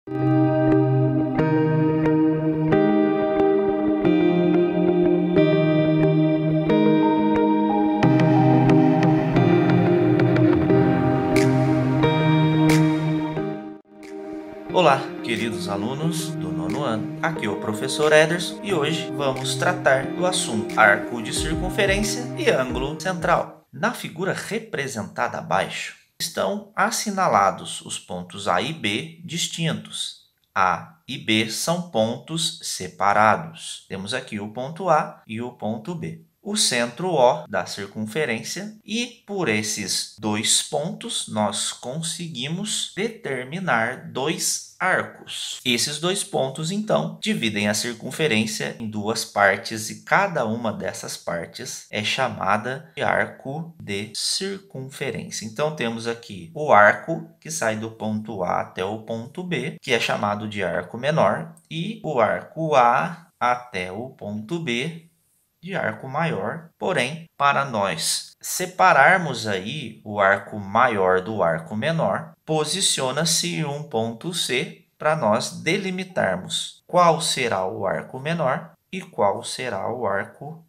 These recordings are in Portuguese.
Olá, queridos alunos do nono ano. Aqui é o professor Ederson e hoje vamos tratar do assunto arco de circunferência e ângulo central. Na figura representada abaixo, estão assinalados os pontos A e B distintos. A e B são pontos separados. Temos aqui o ponto A e o ponto B. O centro O da circunferência, e por esses dois pontos nós conseguimos determinar dois arcos. Esses dois pontos, então, dividem a circunferência em duas partes e cada uma dessas partes é chamada de arco de circunferência. Então, temos aqui o arco que sai do ponto A até o ponto B, que é chamado de arco menor, e o arco A até o ponto B, de arco maior. Porém, para nós separarmos aí o arco maior do arco menor, posiciona-se um ponto C para nós delimitarmos qual será o arco menor e qual será o arco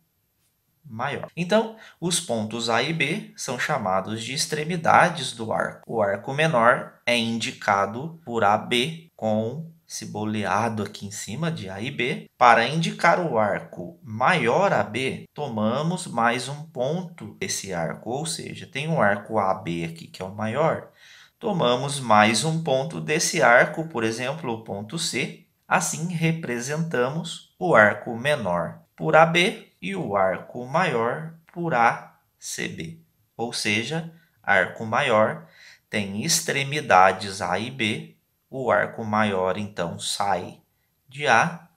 maior. Então, os pontos A e B são chamados de extremidades do arco. O arco menor é indicado por AB com esse boleado aqui em cima de A e B. Para indicar o arco maior AB, tomamos mais um ponto desse arco, ou seja, tem um arco AB aqui que é o maior, tomamos mais um ponto desse arco, por exemplo, o ponto C. Assim, representamos o arco menor por AB e o arco maior por ACB. Ou seja, arco maior tem extremidades A e B. O arco maior, então, sai de A,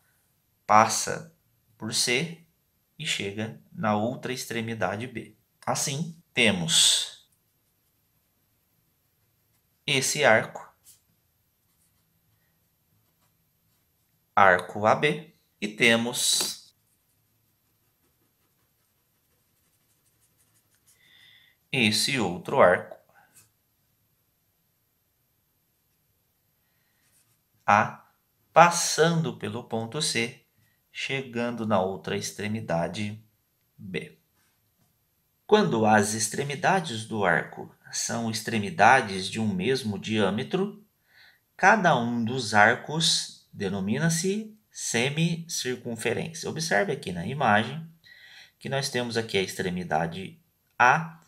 passa por C e chega na outra extremidade B. Assim, temos esse arco AB, e temos esse outro arco A, passando pelo ponto C, chegando na outra extremidade B. Quando as extremidades do arco são extremidades de um mesmo diâmetro, cada um dos arcos denomina-se semicircunferência. Observe aqui na imagem que nós temos aqui a extremidade A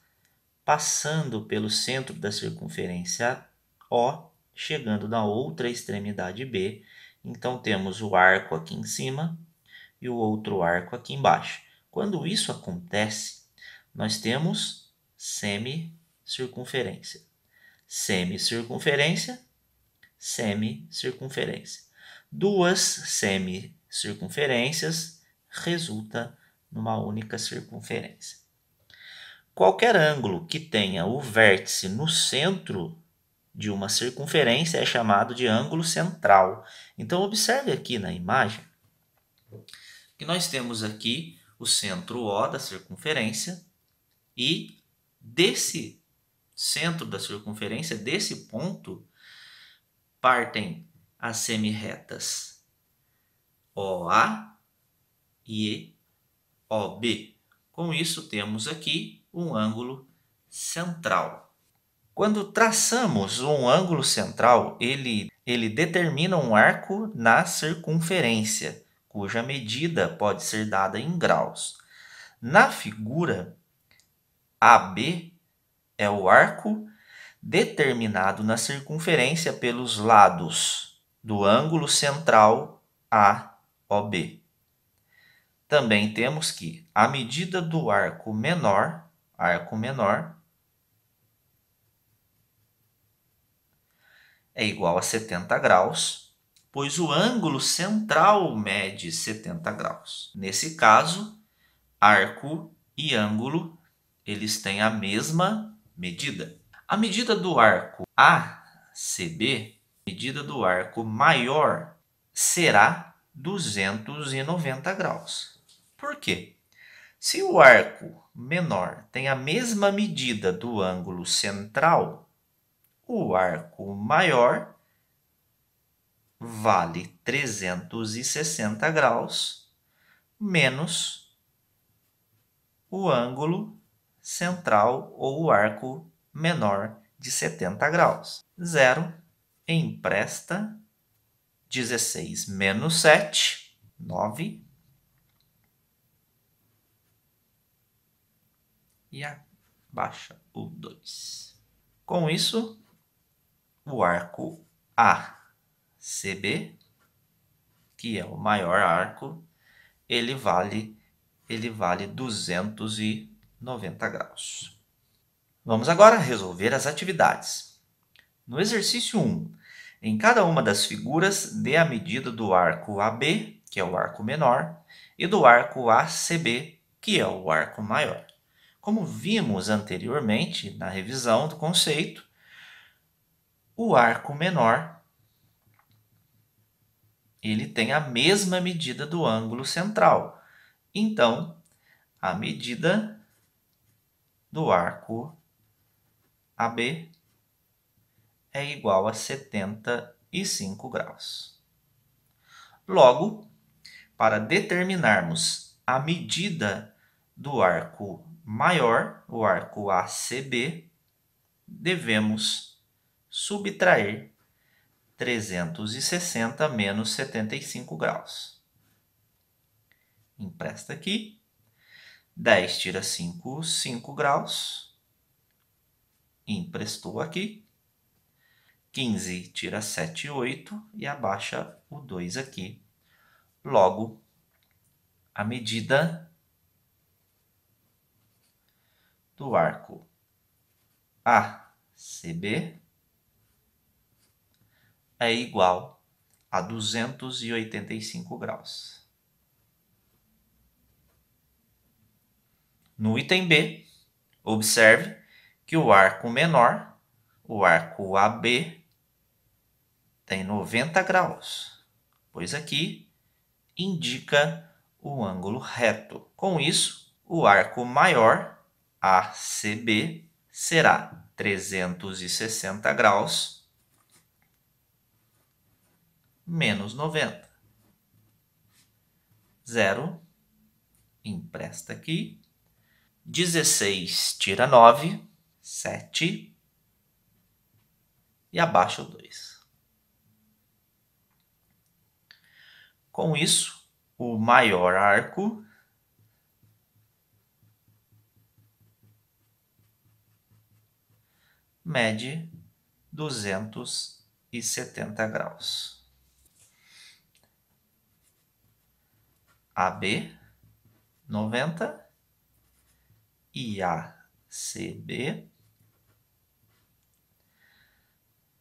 passando pelo centro da circunferência O, chegando na outra extremidade B. Então, temos o arco aqui em cima e o outro arco aqui embaixo. Quando isso acontece, nós temos semicircunferência. Semicircunferência, semicircunferência. Duas semicircunferências resulta numa única circunferência. Qualquer ângulo que tenha o vértice no centro de uma circunferência é chamado de ângulo central. Então, observe aqui na imagem que nós temos aqui o centro O da circunferência, e desse centro da circunferência, desse ponto, partem as semirretas OA e OB. Com isso, temos aqui um ângulo central. Quando traçamos um ângulo central, ele determina um arco na circunferência, cuja medida pode ser dada em graus. Na figura, AB é o arco determinado na circunferência pelos lados do ângulo central AOB. Também temos que a medida do arco menor é igual a 70 graus, pois o ângulo central mede 70 graus. Nesse caso, arco e ângulo, eles têm a mesma medida. A medida do arco ACB, medida do arco maior, será 290 graus. Por quê? Se o arco menor tem a mesma medida do ângulo central, o arco maior vale 360 graus menos o ângulo central ou o arco menor de 70 graus. 0 empresta 16 menos 7, 9. E abaixa o 2. Com isso, o arco ACB, que é o maior arco, ele vale 290 graus. Vamos agora resolver as atividades. No exercício 1, em cada uma das figuras, dê a medida do arco AB, que é o arco menor, e do arco ACB, que é o arco maior. Como vimos anteriormente na revisão do conceito, o arco menor ele tem a mesma medida do ângulo central. Então, a medida do arco AB é igual a 75 graus. Logo, para determinarmos a medida do arco maior, o arco ACB, devemos subtrair 360 menos 75 graus. Empresta aqui. 10 tira 5, 5 graus. Emprestou aqui. 15 tira 7, 8 e abaixa o 2 aqui. Logo, a medida do arco ACB é igual a 285 graus. No item B, observe que o arco menor, o arco AB, tem 90 graus, pois aqui indica o ângulo reto. Com isso, o arco maior, ACB, será 360 graus menos 90. 0, empresta aqui. 16 tira 9, 7 e abaixa o 2. Com isso, o maior arco mede 270 graus. AB, 90 e ACB,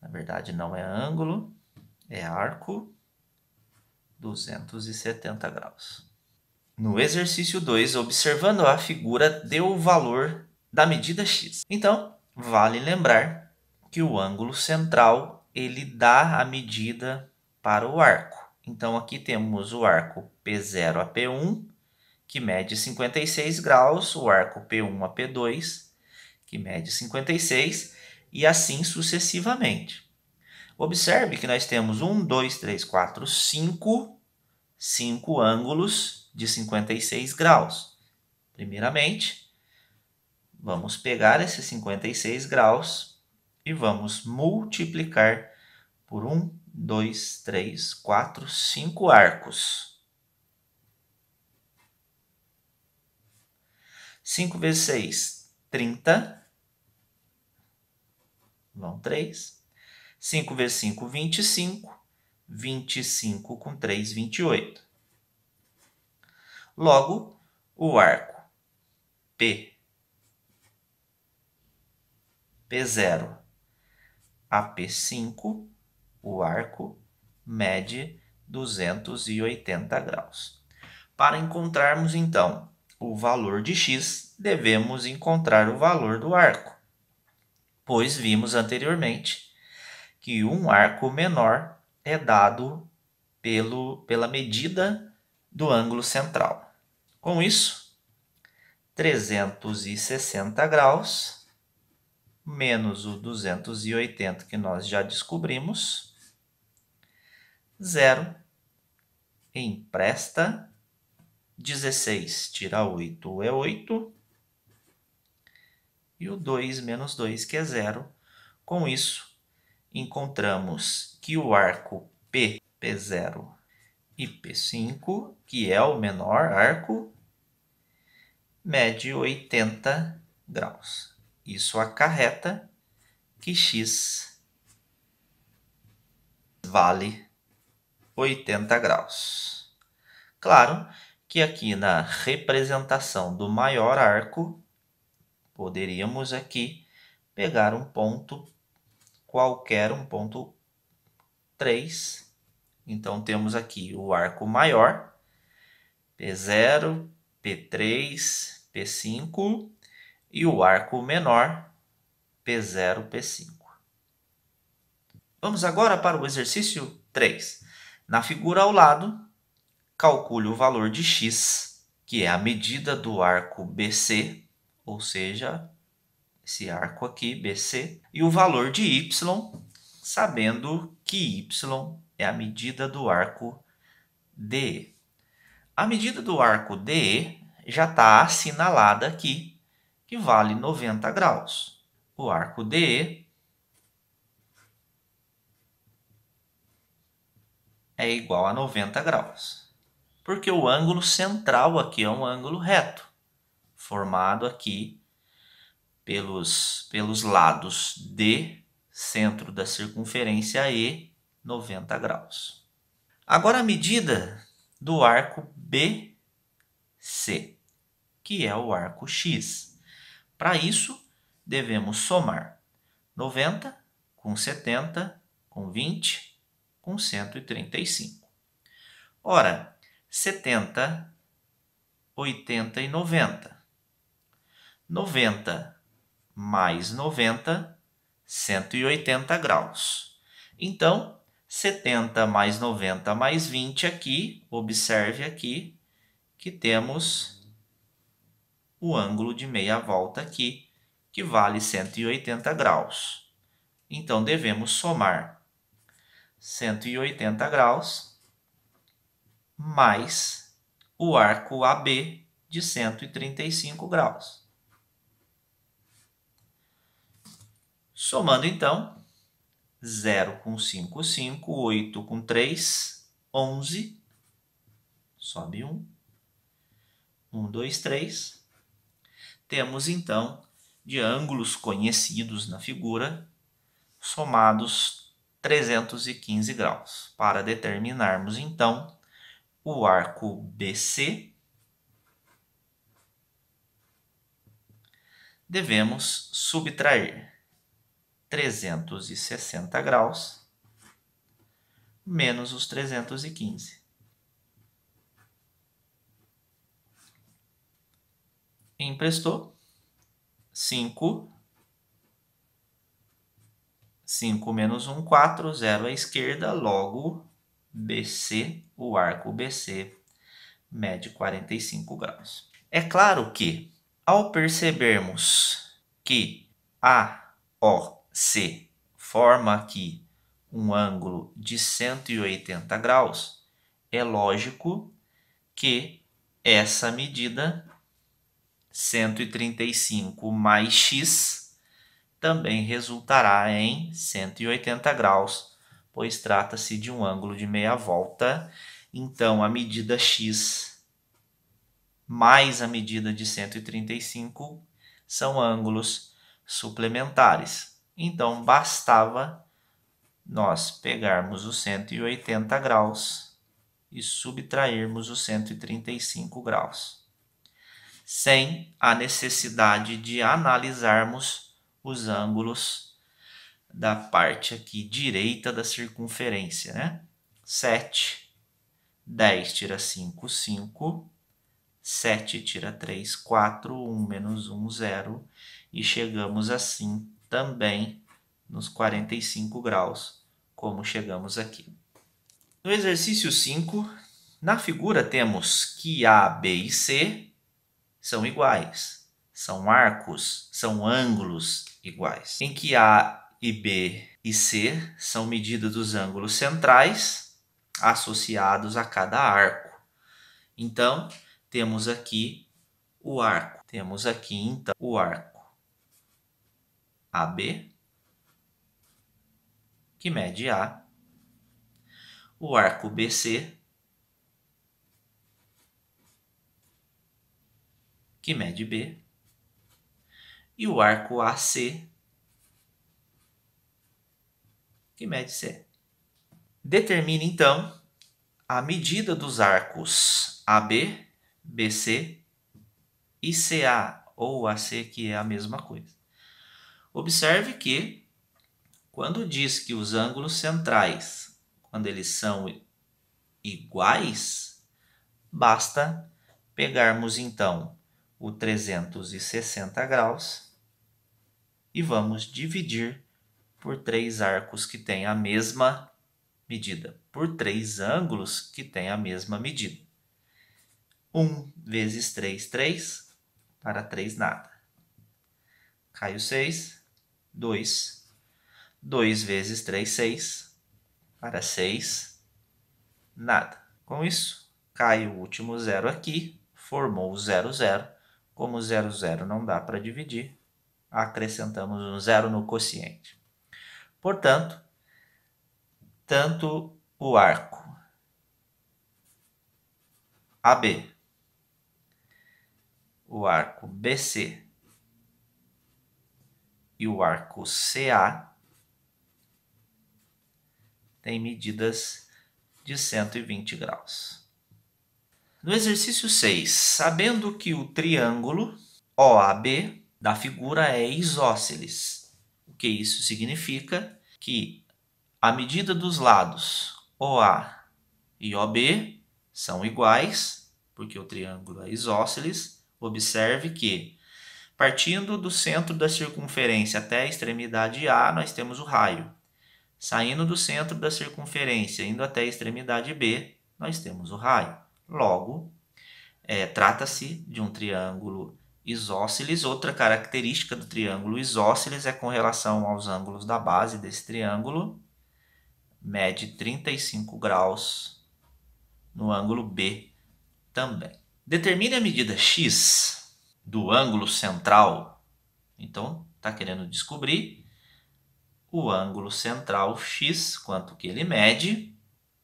na verdade não é ângulo, é arco, 270 graus. No exercício 2, observando a figura, deu o valor da medida x. Então, vale lembrar que o ângulo central ele dá a medida para o arco. Então, aqui temos o arco P0 a P1, que mede 56 graus, o arco P1 a P2, que mede 56, e assim sucessivamente. Observe que nós temos 1, 2, 3, 4, 5 ângulos de 56 graus. Primeiramente, vamos pegar esses 56 graus e vamos multiplicar por 1, 2, 3, 4, 5 arcos. 5 vezes 6, 30. Vão 3. 5 vezes 5, 25. 25 com 3, 28. Logo, o arco P0 a P5, o arco mede 280 graus. Para encontrarmos, então, o valor de x, devemos encontrar o valor do arco, pois vimos anteriormente que um arco menor é dado pela medida do ângulo central. Com isso, 360 graus menos o 280 que nós já descobrimos 0 empresta. 16 tira 8 é 8. E o 2 menos 2, que é 0. Com isso, encontramos que o arco P, P0 e P5, que é o menor arco, mede 80 graus. Isso acarreta que x vale 80 graus. Claro que aqui na representação do maior arco, poderíamos aqui pegar um ponto qualquer, um ponto 3. Então, temos aqui o arco maior, P0, P3, P5, e o arco menor, P0, P5. Vamos agora para o exercício 3. Na figura ao lado, calcule o valor de x, que é a medida do arco BC, ou seja, esse arco aqui, BC, e o valor de y, sabendo que y é a medida do arco DE. A medida do arco DE já está assinalada aqui, que vale 90 graus. O arco DE é igual a 90 graus, porque o ângulo central aqui é um ângulo reto, formado aqui pelos lados D, centro da circunferência E, 90 graus. Agora a medida do arco BC, que é o arco X. Para isso, devemos somar 90 com 70, com 20, com 135. Ora, 70, 80 e 90. 90 mais 90, 180 graus. Então, 70 mais 90 mais 20 aqui, observe aqui que temos o ângulo de meia volta aqui, que vale 180 graus. Então, devemos somar 180 graus mais o arco AB de 135 graus. Somando, então, 0 com 5, 5, 8 com 3, 11, sobe 1, 1, 2, 3. Temos, então, de ângulos conhecidos na figura, somados 315 graus. Para determinarmos, então, o arco BC, devemos subtrair 360 graus menos os 315. Emprestou 5. 5 menos 1, 4, 0 à esquerda, logo BC, o arco BC, mede 45 graus. É claro que, ao percebermos que AOC forma aqui um ângulo de 180 graus, é lógico que essa medida, 135 mais x, também resultará em 180 graus, pois trata-se de um ângulo de meia volta. Então, a medida x mais a medida de 135 são ângulos suplementares. Então, bastava nós pegarmos os 180 graus e subtrairmos os 135 graus, sem a necessidade de analisarmos os ângulos da parte aqui direita da circunferência, né? 7, 10 tira 5, 5, 7 tira 3, 4, 1 menos 1, 0, e chegamos assim também nos 45 graus, como chegamos aqui. No exercício 5, na figura temos que A, B e C são iguais. São arcos, são ângulos iguais. Em que A e B e C são medidas dos ângulos centrais, associados a cada arco. Então, temos aqui o arco. Temos aqui, então, o arco AB, que mede A, o arco BC, que mede B, e o arco AC, que mede C. Determine, então, a medida dos arcos AB, BC e CA, ou AC, que é a mesma coisa. Observe que, quando diz que os ângulos centrais, quando eles são iguais, basta pegarmos, então, o 360 graus e vamos dividir por 3 arcos que têm a mesma medida, por 3 ângulos que têm a mesma medida. 1 vezes 3, 3, para 3 nada. Cai o 6, 2. 2 vezes 3, 6, para 6, nada. Com isso, cai o último zero aqui, formou o 0, 0. Como 0, 0 não dá para dividir, acrescentamos um zero no quociente. Portanto, tanto o arco AB, o arco BC e o arco CA têm medidas de 120 graus. No exercício 6, sabendo que o triângulo OAB da figura é isósceles, o que isso significa? Que a medida dos lados OA e OB são iguais, porque o triângulo é isósceles. Observe que, partindo do centro da circunferência até a extremidade A, nós temos o raio. Saindo do centro da circunferência, indo até a extremidade B, nós temos o raio. Logo, trata-se de um triângulo isósceles. Outra característica do triângulo isósceles é com relação aos ângulos da base desse triângulo. Mede 35 graus no ângulo B também. Determine a medida x do ângulo central. Então, está querendo descobrir o ângulo central x, quanto que ele mede,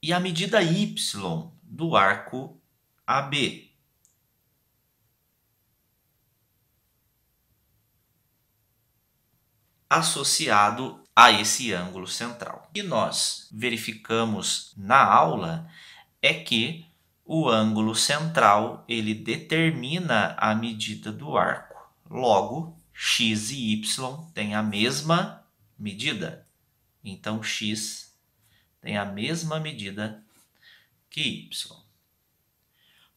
e a medida y do arco AB. Associado a esse ângulo central. O que nós verificamos na aula é que o ângulo central ele determina a medida do arco. Logo, x e y têm a mesma medida. Então, x tem a mesma medida que y.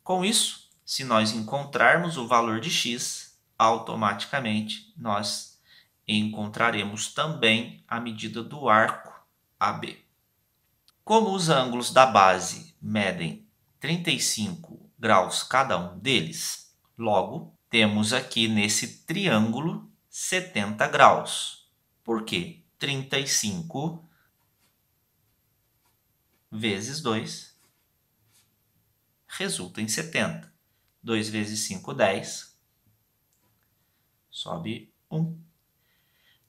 Com isso, se nós encontrarmos o valor de x, automaticamente nós encontraremos também a medida do arco AB. Como os ângulos da base medem 35 graus cada um deles, logo temos aqui nesse triângulo 70 graus. Por quê? 35 vezes 2 resulta em 70. 2 vezes 5, 10. Sobe 1.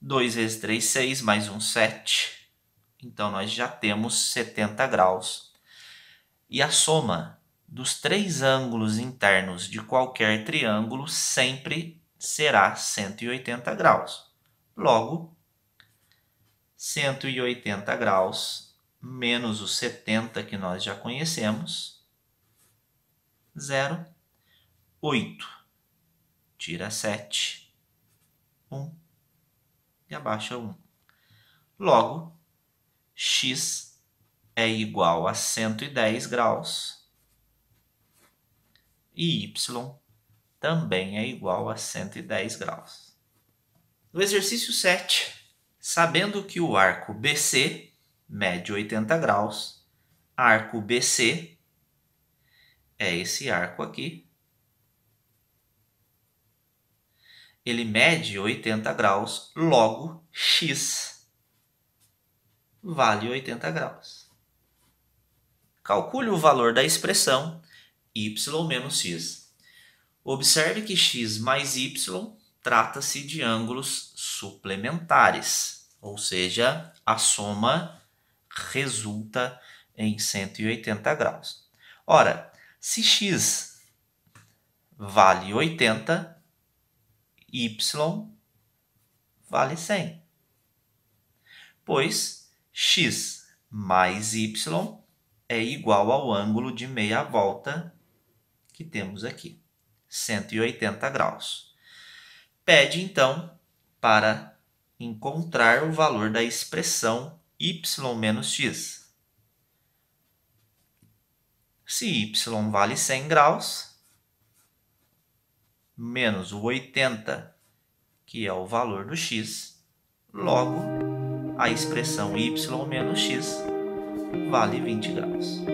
2 vezes 3, 6, mais um 7. Então, nós já temos 70 graus. E a soma dos 3 ângulos internos de qualquer triângulo sempre será 180 graus. Logo, 180 graus menos os 70 que nós já conhecemos, 0, 8. Tira 7, 1. E abaixa 1. Logo, x é igual a 110 graus e y também é igual a 110 graus. No exercício 7, sabendo que o arco BC mede 80 graus, arco BC é esse arco aqui, ele mede 80 graus, logo x vale 80 graus. Calcule o valor da expressão y menos x. Observe que x mais y trata-se de ângulos suplementares, ou seja, a soma resulta em 180 graus. Ora, se x vale 80, y vale 100, pois x mais y é igual ao ângulo de meia volta que temos aqui, 180 graus. Pede, então, para encontrar o valor da expressão y menos x. Se y vale 100 graus, menos o 80, que é o valor do x, logo, a expressão y menos x vale 20 graus.